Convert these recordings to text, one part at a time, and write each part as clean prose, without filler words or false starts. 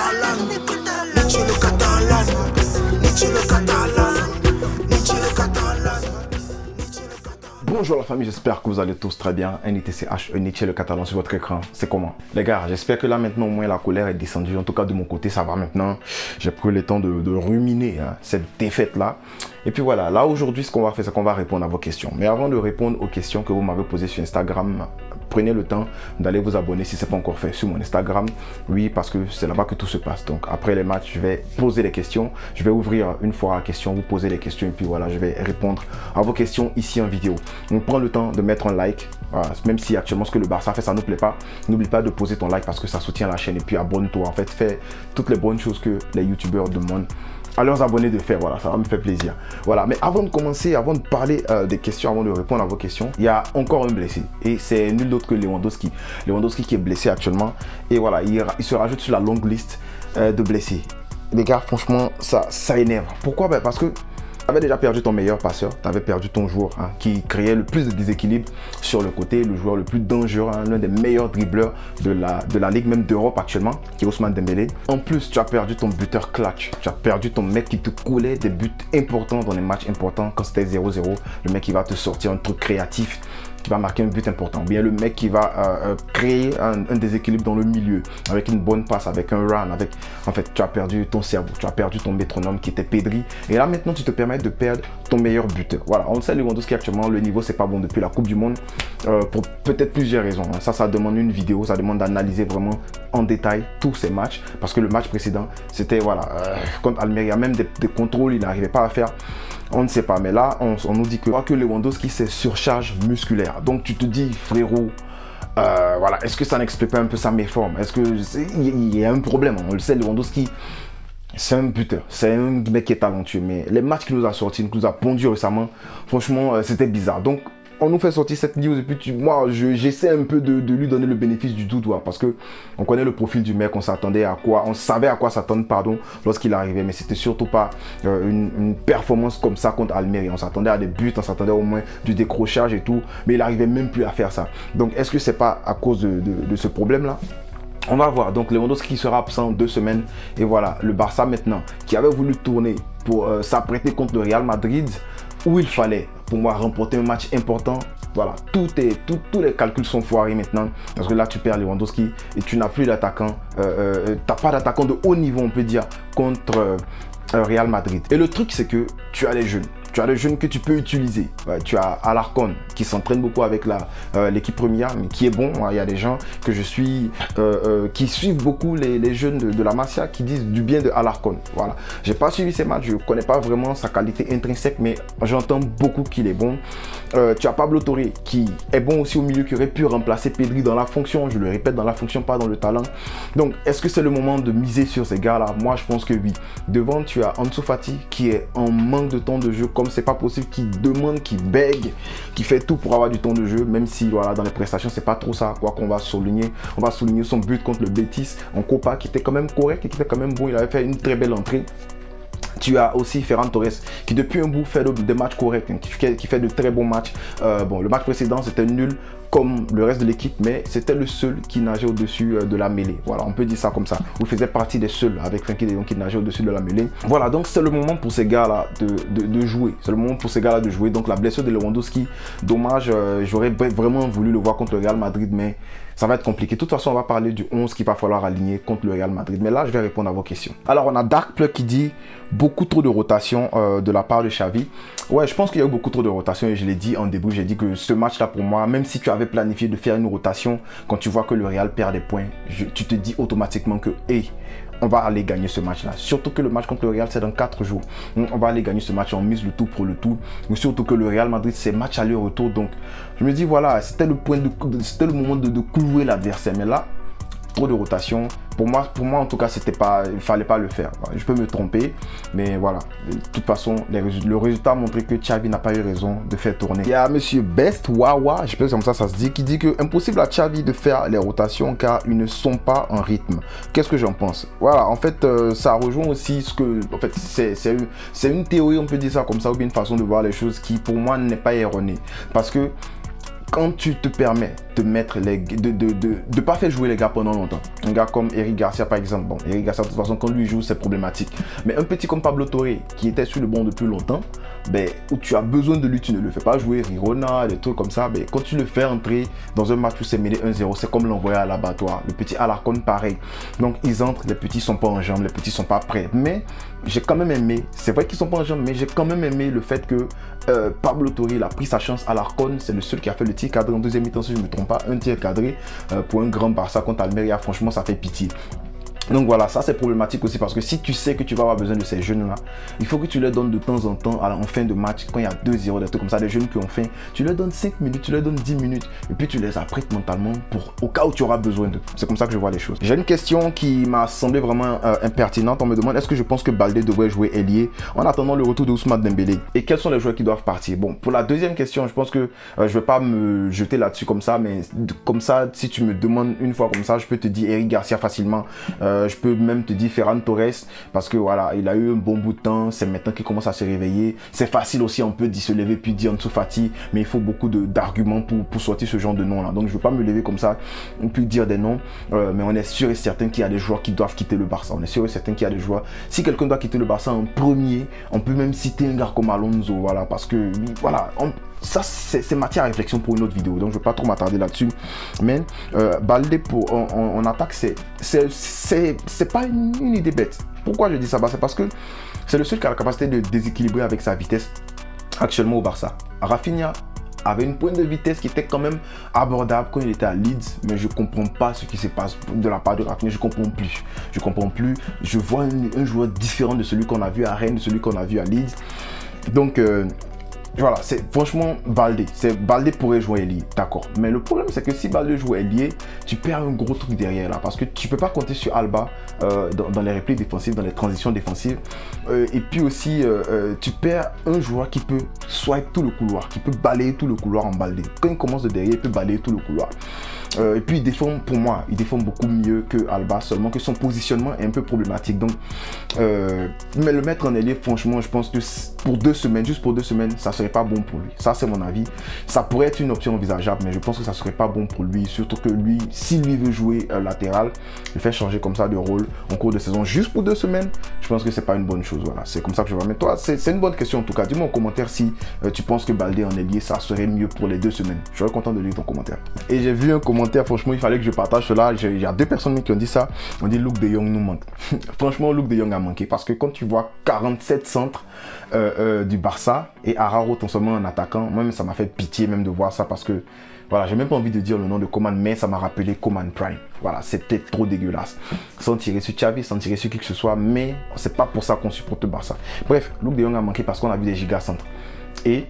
catalan, Nietzsche le catalan, Nietzsche le catalan, Nietzsche le catalan. Bonjour la famille, j'espère que vous allez tous très bien. NITCH, Nietzsche le catalan sur votre écran, c'est comment? Les gars, j'espère que là maintenant au moins la colère est descendue. En tout cas de mon côté, ça va maintenant. J'ai pris le temps de ruminer cette défaite là. Et puis voilà, là aujourd'hui ce qu'on va faire, c'est qu'on va répondre à vos questions. Mais avant de répondre aux questions que vous m'avez posées sur Instagram, prenez le temps d'aller vous abonner si ce n'est pas encore fait sur mon Instagram. Oui, parce que c'est là-bas que tout se passe. Donc après les matchs, je vais poser les questions. Je vais ouvrir une fois la question, vous posez les questions et puis voilà, je vais répondre à vos questions ici en vidéo. Donc prends le temps de mettre un like. Voilà, même si actuellement ce que le Barça fait, ça ne nous plaît pas. N'oublie pas de poser ton like parce que ça soutient la chaîne. Et puis abonne-toi. En fait, fais toutes les bonnes choses que les youtubeurs demandent à leurs abonnés de faire. Voilà, ça va me faire plaisir. Voilà, mais avant de commencer, avant de parler des questions, avant de répondre à vos questions, il y a encore un blessé. Et c'est nul d'autre que Lewandowski. Lewandowski qui est blessé actuellement. Et voilà, il se rajoute sur la longue liste de blessés. Les gars, franchement, ça énerve. Pourquoi? Parce que tu avais déjà perdu ton meilleur passeur, tu avais perdu ton joueur qui créait le plus de déséquilibre sur le côté, le joueur le plus dangereux, l'un des meilleurs dribbleurs de la Ligue, même d'Europe actuellement, qui est Ousmane Dembélé. En plus, tu as perdu ton buteur clutch, tu as perdu ton mec qui te coulait des buts importants dans les matchs importants quand c'était 0-0, le mec qui va te sortir un truc créatif, qui va marquer un but important, bien le mec qui va créer un déséquilibre dans le milieu avec une bonne passe, avec un run, avec en fait tu as perdu ton cerveau, tu as perdu ton métronome qui était Pedri et là maintenant tu te permets de perdre ton meilleur buteur. Voilà, on sait Lewandowski actuellement le niveau c'est pas bon depuis la Coupe du Monde pour peut-être plusieurs raisons. Ça demande une vidéo, ça demande d'analyser vraiment en détail tous ces matchs parce que le match précédent c'était voilà contre Almeria, même des contrôles il n'arrivait pas à faire. On ne sait pas, mais là, on nous dit que Lewandowski, c'est surcharge musculaire. Donc, tu te dis, frérot, voilà, est-ce que ça n'explique pas un peu sa méforme? Est-ce qu'il y a un problème? On le sait, Lewandowski, c'est un buteur. C'est un mec qui est talentueux. Mais les matchs qu'il nous a sortis, qu'il nous a pondus récemment, franchement, c'était bizarre. Donc, on nous fait sortir cette news et puis moi j'essaie un peu de lui donner le bénéfice du doute parce que on connaît le profil du mec, on savait à quoi s'attendre lorsqu'il arrivait, mais c'était surtout pas une performance comme ça contre Almeria. On s'attendait à des buts, on s'attendait au moins du décrochage et tout, mais il arrivait même plus à faire ça. Donc est-ce que c'est pas à cause de ce problème là? On va voir. Donc Lewandowski sera absent 2 semaines et voilà, le Barça maintenant qui avait voulu tourner pour s'apprêter contre le Real Madrid où il fallait pour moi remporter un match important. Voilà, tous les calculs sont foirés maintenant parce que là tu perds Lewandowski et tu n'as plus d'attaquant, tu n'as pas d'attaquant de haut niveau on peut dire contre Real Madrid. Et le truc c'est que tu as les jeunes. Tu as les jeunes que tu peux utiliser. Tu as Alarcón qui s'entraîne beaucoup avec l'équipe première, mais qui est bon. Il y a des gens que je suis, qui suivent beaucoup les jeunes de la Masia, qui disent du bien de Alarcón. Voilà. J'ai pas suivi ses matchs, je ne connais pas vraiment sa qualité intrinsèque, mais j'entends beaucoup qu'il est bon. Tu as Pablo Torre qui est bon aussi au milieu, qui aurait pu remplacer Pedri dans la fonction. Je le répète, dans la fonction, pas dans le talent. Donc, est-ce que c'est le moment de miser sur ces gars-là? Moi, je pense que oui. Devant, tu as Ansu Fati qui est en manque de temps de jeu. Comme c'est pas possible, qui demande, qui bègue, qui fait tout pour avoir du temps de jeu, même si voilà dans les prestations c'est pas trop ça, quoi qu'on va souligner. On va souligner son but contre le Betis en Copa qui était quand même correct et qui était quand même bon. Il avait fait une très belle entrée. Tu as aussi Ferran Torres qui depuis un bout fait des matchs corrects, qui fait de très bons matchs. Bon, le match précédent c'était nul comme le reste de l'équipe, mais c'était le seul qui nageait au-dessus de la mêlée. Voilà, on peut dire ça comme ça. Vous faisiez partie des seuls avec Frenkie de Jong qui nageait au-dessus de la mêlée. Voilà, donc c'est le moment pour ces gars-là de jouer. C'est le moment pour ces gars-là de jouer. Donc la blessure de Lewandowski, dommage, j'aurais vraiment voulu le voir contre le Real Madrid, mais ça va être compliqué. De toute façon, on va parler du 11 qu'il va falloir aligner contre le Real Madrid. Mais là, je vais répondre à vos questions. Alors, on a Dark Plug qui dit beaucoup trop de rotation de la part de Xavi. Ouais, je pense qu'il y a eu beaucoup trop de rotation et je l'ai dit en début. J'ai dit que ce match-là, pour moi, même si tu avais planifié de faire une rotation, quand tu vois que le Real perd des points, tu te dis automatiquement que, hey, on va aller gagner ce match-là. Surtout que le match contre le Real, c'est dans 4 jours. On va aller gagner ce match, on mise le tout pour le tout. Mais surtout que le Real Madrid, c'est match aller-retour. Donc, je me dis, voilà, c'était le moment de clouer l'adversaire. Mais là, trop de rotation. Pour moi en tout cas, il fallait pas le faire. Je peux me tromper, mais voilà. De toute façon, le résultat a montré que Xavi n'a pas eu raison de faire tourner. Il y a Monsieur Best Wawa, je pense comme ça se dit, qui dit que impossible à Xavi de faire les rotations car ils ne sont pas en rythme. Qu'est-ce que j'en pense? Voilà, en fait, ça rejoint aussi ce que, en fait, c'est une théorie, on peut dire ça comme ça, ou bien une façon de voir les choses qui, pour moi, n'est pas erronée. Parce que quand tu te permets de mettre de pas faire jouer les gars pendant longtemps, un gars comme Eric Garcia par exemple, bon, Eric Garcia de toute façon quand lui joue c'est problématique, mais un petit comme Pablo Torre qui était sur le banc depuis longtemps, ben, où tu as besoin de lui, tu ne le fais pas jouer, Rirona, des trucs comme ça, ben, quand tu le fais entrer dans un match où c'est mêlé 1-0, c'est comme l'envoyer à l'abattoir. Le petit Alarcon pareil, donc ils entrent, les petits sont pas en jambes, les petits sont pas prêts, mais j'ai quand même aimé, c'est vrai qu'ils sont pas en jambes, mais j'ai quand même aimé le fait que Pablo Torre il a pris sa chance. Alarcon, c'est le seul qui a fait le tir cadré en deuxième mi-temps si je ne me trompe pas, un tir cadré pour un grand Barça contre Almeria, franchement ça fait pitié. Donc voilà, ça c'est problématique aussi parce que si tu sais que tu vas avoir besoin de ces jeunes là, il faut que tu leur donnes de temps en temps en fin de match, quand il y a 2-0, des trucs comme ça, des jeunes qui ont faim, tu leur donnes 5 minutes, tu leur donnes 10 minutes et puis tu les apprêtes mentalement pour au cas où tu auras besoin d'eux. C'est comme ça que je vois les choses. J'ai une question qui m'a semblé vraiment impertinente. On me demande est-ce que je pense que Baldé devrait jouer ailier en attendant le retour de Ousmane Dembélé et quels sont les joueurs qui doivent partir. Bon, pour la deuxième question, je pense que je vais pas me jeter là-dessus comme ça, mais comme ça, si tu me demandes une fois comme ça, je peux te dire Eric Garcia facilement. Je peux même te dire Ferran Torres parce que voilà, il a eu un bon bout de temps, c'est maintenant qu'il commence à se réveiller. C'est facile aussi, on peut dire se lever puis dire Ansu Fati, mais il faut beaucoup d'arguments pour sortir ce genre de nom là. Donc je ne veux pas me lever comme ça puis dire des noms, mais on est sûr et certain qu'il y a des joueurs qui doivent quitter le Barça. On est sûr et certain qu'il y a des joueurs. Si quelqu'un doit quitter le Barça en premier, on peut même citer un gars comme Alonso, voilà, parce que voilà, ça c'est matière à réflexion pour une autre vidéo, donc je ne vais pas trop m'attarder là-dessus. Mais Baldé en attaque, c'est pas une idée bête. Pourquoi je dis ça? C'est parce que c'est le seul qui a la capacité de déséquilibrer avec sa vitesse actuellement au Barça. Rafinha avait une pointe de vitesse qui était quand même abordable quand il était à Leeds, mais je comprends pas ce qui se passe de la part de Rafinha. Je comprends plus. Je vois un joueur différent de celui qu'on a vu à Rennes, de celui qu'on a vu à Leeds. Donc voilà, c'est franchement Baldé. Baldé pourrait jouer ailier, d'accord. Mais le problème, c'est que si Baldé joue ailier, tu perds un gros truc derrière là. Parce que tu peux pas compter sur Alba dans les replis défensifs, dans les transitions défensives. Et puis aussi, tu perds un joueur qui peut swipe tout le couloir, qui peut balayer tout le couloir en Baldé. Quand il commence de derrière, il peut balayer tout le couloir. Et puis il défend, pour moi, il défend beaucoup mieux que Alba, seulement que son positionnement est un peu problématique. Donc, mais le mettre en ailier, franchement, je pense que pour 2 semaines, juste pour 2 semaines, ça serait pas bon pour lui. Ça, c'est mon avis. Ça pourrait être une option envisageable, mais je pense que ça serait pas bon pour lui. Surtout que lui, si lui veut jouer latéral, le faire changer comme ça de rôle en cours de saison, juste pour 2 semaines, je pense que c'est pas une bonne chose. Voilà, c'est comme ça que je vois. Mais toi, c'est une bonne question en tout cas. Dis-moi en commentaire si tu penses que Baldé en ailier, ça serait mieux pour les 2 semaines. Je serais content de lire ton commentaire. Et j'ai vu un commentaire, franchement, il fallait que je partage cela. Il y a 2 personnes qui ont dit ça. On dit Luuk de Jong nous manque. Franchement, Luuk de Jong a manqué parce que quand tu vois 47 centres du Barça et Araujo en ce moment en attaquant, moi ça m'a fait pitié même de voir ça parce que voilà, j'ai même pas envie de dire le nom de Coman, mais ça m'a rappelé Coman Prime. Voilà, c'était trop dégueulasse. Sans tirer sur Xavi, sans tirer sur qui que ce soit, mais c'est pas pour ça qu'on supporte le Barça. Bref, Luuk de Jong a manqué parce qu'on a vu des giga centres. Et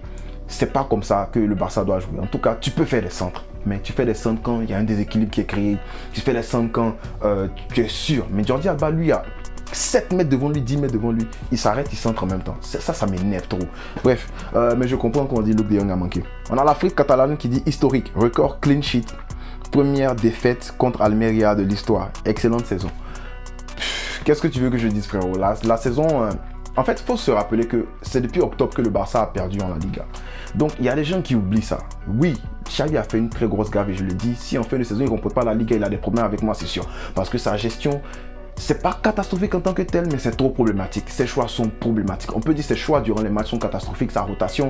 c'est pas comme ça que le Barça doit jouer. En tout cas, tu peux faire des centres, mais tu fais des centres quand il y a un déséquilibre qui est créé. Tu fais des centres quand tu es sûr. Mais Jordi Alba, lui, a 7 mètres devant lui, 10 mètres devant lui, il s'arrête, il centre en même temps. Ça m'énerve trop. Bref, mais je comprends qu'on dit Luuk de Jong a manqué. On a l'Afrique catalane qui dit historique, record clean sheet, première défaite contre Almeria de l'histoire. Excellente saison. Qu'est-ce que tu veux que je dise, frérot? La saison, en fait, il faut se rappeler que c'est depuis octobre que le Barça a perdu en La Liga. Donc, il y a des gens qui oublient ça. Oui, Xavi a fait une très grosse gaffe et je le dis, si en fin de saison, il ne remporte pas la Liga, il a des problèmes avec moi, c'est sûr. Parce que sa gestion, c'est pas catastrophique en tant que tel, mais c'est trop problématique. Ses choix sont problématiques. On peut dire que ses choix durant les matchs sont catastrophiques, sa rotation.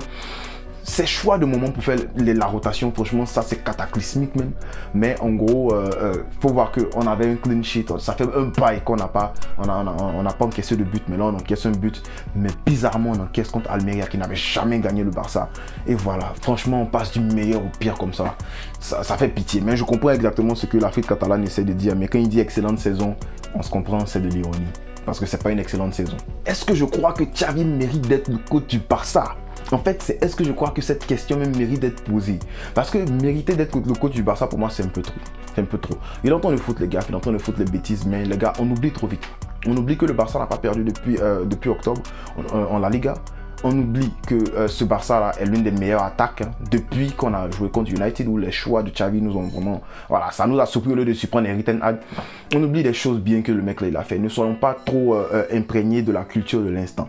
Ses choix de moment pour faire la rotation, franchement, ça c'est cataclysmique même. Mais en gros, faut voir qu'on avait un clean sheet. Ça fait un bail qu'on n'a pas. On n'a pas encaissé de but, mais là on encaisse un but. Mais bizarrement, on encaisse contre Almeria qui n'avait jamais gagné le Barça. Et voilà, franchement, on passe du meilleur au pire comme ça. Ça fait pitié. Mais je comprends exactement ce que l'Afrique catalane essaie de dire. Mais quand il dit excellente saison, on se comprend, c'est de l'ironie. Parce que c'est pas une excellente saison. Est-ce que je crois que Xavi mérite d'être le coach du Barça? En fait, c'est est-ce que je crois que cette question même mérite d'être posée? Parce que mériter d'être le coach du Barça, pour moi, c'est un peu trop. C'est un peu trop. Il entend le foot, les gars, il entend le foot, les bêtises, mais les gars, on oublie trop vite. On oublie que le Barça n'a pas perdu depuis octobre en La Liga. On oublie que ce Barça-là est l'une des meilleures attaques depuis qu'on a joué contre United, où les choix de Xavi nous ont vraiment... Voilà, ça nous a surpris au lieu de surprendre Erik ten Hag. On oublie des choses bien que le mec là, il a fait. Ne soyons pas trop imprégnés de la culture de l'instant.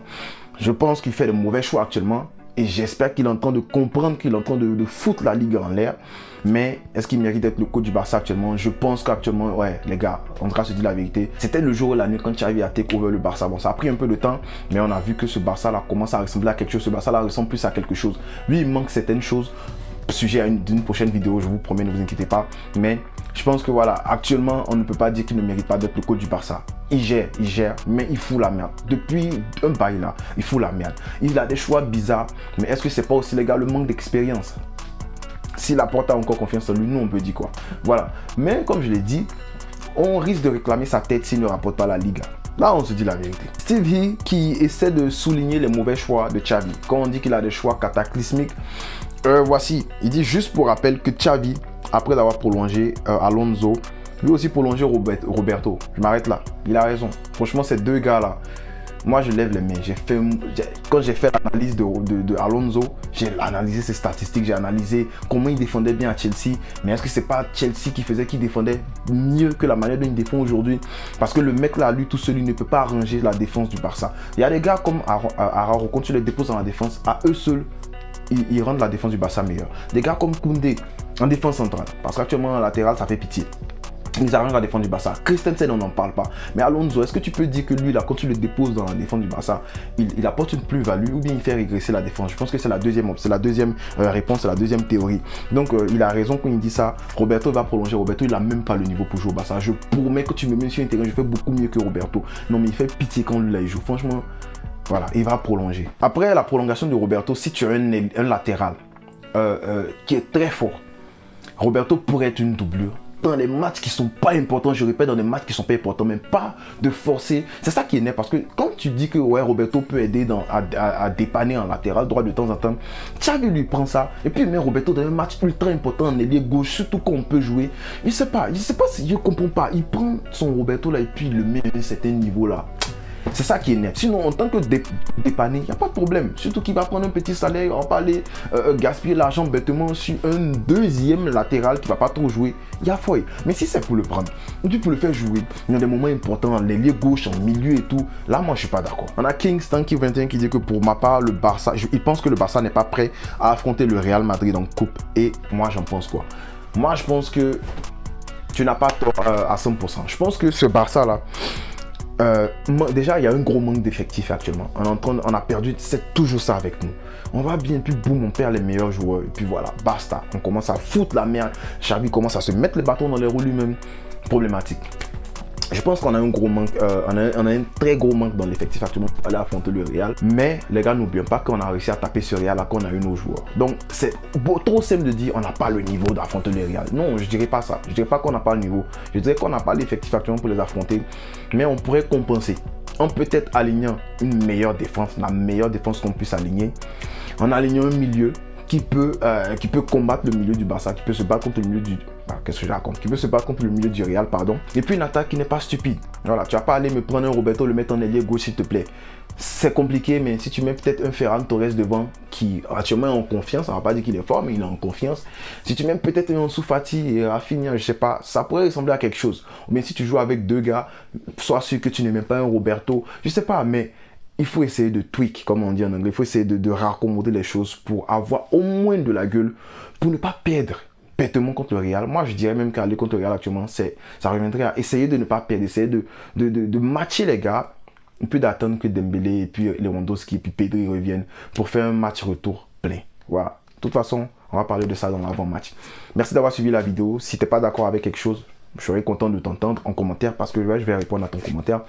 Je pense qu'il fait de mauvais choix actuellement. Et j'espère qu'il est en train de comprendre qu'il est en train de foutre la Ligue en l'air. Mais est-ce qu'il mérite d'être le coach du Barça actuellement? Je pense qu'actuellement, ouais, les gars, on va se dire la vérité. C'était le jour et la nuit quand Xavi a take over le Barça. Bon, ça a pris un peu de temps, mais on a vu que ce Barça-là commence à ressembler à quelque chose. Ce Barça-là ressemble plus à quelque chose. Oui, il manque certaines choses. Sujet d'une prochaine vidéo, je vous promets, ne vous inquiétez pas. Mais je pense que voilà, actuellement, on ne peut pas dire qu'il ne mérite pas d'être le coach du Barça. Il gère, mais il fout la merde. Depuis un bail là, il fout la merde. Il a des choix bizarres, mais est-ce que c'est pas aussi, les gars, le manque d'expérience? Si Laporte a encore confiance en lui, nous on peut dire quoi? Voilà. Mais comme je l'ai dit, on risque de réclamer sa tête s'il ne rapporte pas la Ligue. Là, on se dit la vérité. Stevie qui essaie de souligner les mauvais choix de Xavi. Quand on dit qu'il a des choix cataclysmiques, voici, il dit juste pour rappel que Xavi, après avoir prolongé Alonso, lui aussi prolongé Roberto. Je m'arrête là. Il a raison. Franchement, ces deux gars-là, moi je lève les mains. Quand j'ai fait l'analyse de Alonso, j'ai analysé ses statistiques, j'ai analysé comment il défendait bien à Chelsea. Mais est-ce que c'est pas Chelsea qui défendait mieux que la manière dont il défend aujourd'hui? Parce que le mec là, lui tout seul, il ne peut pas arranger la défense du Barça. Il y a des gars comme Araujo, quand tu les déposes dans la défense, à eux seuls, ils rendent la défense du Barça meilleure. Des gars comme Koundé en défense centrale, parce qu'actuellement en latéral, ça fait pitié. Ils arrangent la défense du Barça. Christensen, on n'en parle pas. Mais Alonso, est-ce que tu peux dire que lui, là, quand tu le déposes dans la défense du Barça, il apporte une plus-value ou bien il fait régresser la défense? Je pense que c'est la deuxième réponse, c'est la deuxième théorie. Donc, il a raison quand il dit ça. Roberto va prolonger. Roberto, il n'a même pas le niveau pour jouer au Barça. Je promets que tu me mets sur un terrain, je fais beaucoup mieux que Roberto. Non, mais il fait pitié quand lui, là, il joue. Franchement, voilà, il va prolonger. Après la prolongation de Roberto, si tu as un latéral qui est très fort, Roberto pourrait être une doublure. Dans les matchs qui sont pas importants, je répète, dans les matchs qui sont pas importants, même pas de forcer. C'est ça qui est net, parce que quand tu dis que ouais, Roberto peut aider à dépanner en latéral droit de temps en temps, Xavi lui prend ça et puis il met Roberto dans un match ultra important en ailier gauche, surtout quand on peut jouer. Je sais pas si je comprends pas. Il prend son Roberto là et puis il le met à un certain niveau là. C'est ça qui est net. Sinon, en tant que dépanné, il n'y a pas de problème. Surtout qu'il va prendre un petit salaire, on va pas aller gaspiller l'argent bêtement sur un deuxième latéral qui ne va pas trop jouer. Il y a folie. Mais si c'est pour le prendre, ou tu peux le faire jouer, il y a des moments importants, l'ailier gauche, en milieu et tout. Là, moi, je ne suis pas d'accord. On a Kingstanky21 qui dit que pour ma part, le Barça, il pense que le Barça n'est pas prêt à affronter le Real Madrid en coupe. Et moi, j'en pense quoi? Moi, je pense que tu n'as pas tort à 100%. Je pense que ce Barça-là, déjà il y a un gros manque d'effectifs actuellement. On a perdu, c'est toujours ça avec nous. On va bien, puis boum, on perd les meilleurs joueurs. Et puis voilà, basta. On commence à foutre la merde. Xavi commence à se mettre les bâtons dans les roues lui-même. Problématique. Je pense qu'on a un gros manque, on a un très gros manque dans l'effectif actuellement pour aller affronter le Real. Mais les gars, n'oublions pas qu'on a réussi à taper ce Real là qu'on a eu nos joueurs. Donc c'est trop simple de dire on n'a pas le niveau d'affronter le Real. Non, je dirais pas ça. Je dirais pas qu'on n'a pas le niveau. Je dirais qu'on n'a pas l'effectif actuellement pour les affronter. Mais on pourrait compenser en peut-être alignant une meilleure défense, la meilleure défense qu'on puisse aligner, en alignant un milieu qui peut combattre le milieu du Barça, qui peut se battre contre le milieu du... Qu'est-ce que je raconte? Qui peut se battre contre le milieu du Real, pardon. Et puis une attaque qui n'est pas stupide. Voilà, tu vas pas aller me prendre un Roberto, le mettre en ailier gauche, s'il te plaît. C'est compliqué, mais si tu mets peut-être un Ferran Torres devant, qui actuellement est en confiance, on va pas dire qu'il est fort, mais il est en confiance. Si tu mets peut-être un Ansu Fati et Rafinha, je sais pas, ça pourrait ressembler à quelque chose. Mais si tu joues avec deux gars, sois sûr que tu n'es même pas un Roberto, je sais pas, mais... il faut essayer de tweak, comme on dit en anglais. Il faut essayer de raccommoder les choses pour avoir au moins de la gueule, pour ne pas perdre bêtement contre le Real. Moi, je dirais même qu'aller contre le Real actuellement, ça reviendrait à essayer de ne pas perdre, essayer de matcher les gars, et puis d'attendre que Dembélé et puis Lewandowski et puis Pedri reviennent pour faire un match retour plein. Voilà. De toute façon, on va parler de ça dans l'avant-match. Merci d'avoir suivi la vidéo. Si tu n'es pas d'accord avec quelque chose, je serais content de t'entendre en commentaire parce que je vais répondre à ton commentaire.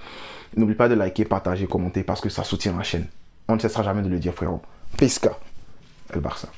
N'oublie pas de liker, partager, commenter parce que ça soutient la chaîne. On ne cessera jamais de le dire, frérot. Pesca, El Barça.